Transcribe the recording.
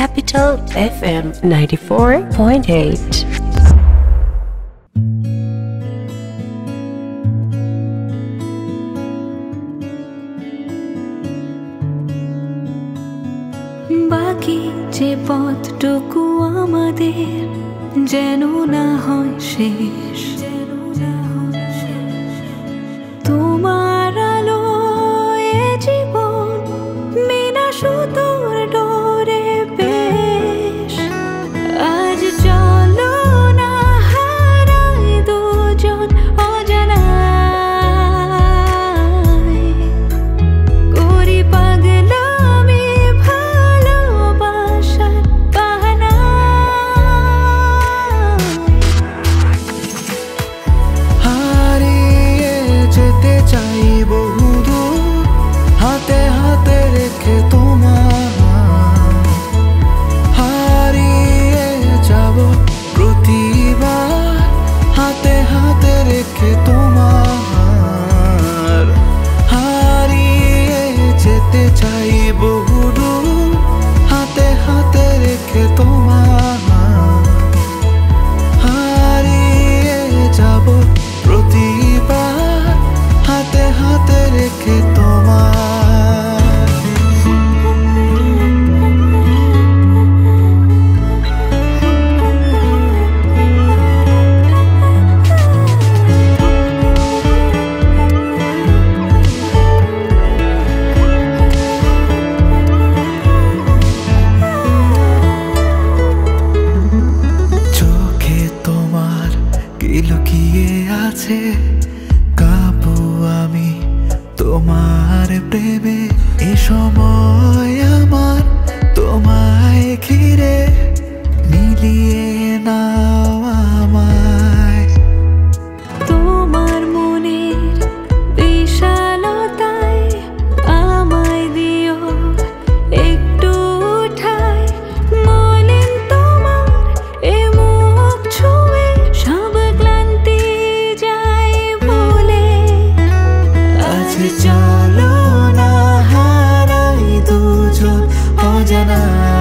Capital FM 94.8. বাকি যে পথটুকু আমাদের যেন না হয় শেষ, তোমার আলোয় জীবন বিনা সুতোর ডোরে বেশ। আজ চলো না হারাই দুজন অজানায়, করি পাগলামি ভালোবাসার বাহানায়। হারিয়ে যেতে চাই বহুদূর, হাতে হাতে রেখে তোমার। হারিয়ে যাব প্রতিবার, হাতে হাতে রেখে তোমার। হারিয়ে যেতে চাই বহুদূর, হাতে হাতে রেখে তোমার। হারিয়ে যাব প্রতিবার, হাতে হাতে রেখে তোমার। চোখে তোমার কি লুকিয়ে আছে, কাঁপু আমি তোমার প্রেমে। এ সময় আমার তোমায় ঘিরে, মিলিয়ে নাও আমায়। তোমার মনের বিশালতায় আমায় দিও একটু ঠাঁই। মলিন তোমার এ মুখ ছুঁয়ে সব ক্লান্তি যায় ভুলে। আজ চলো না হারাই দুজন অজানায়,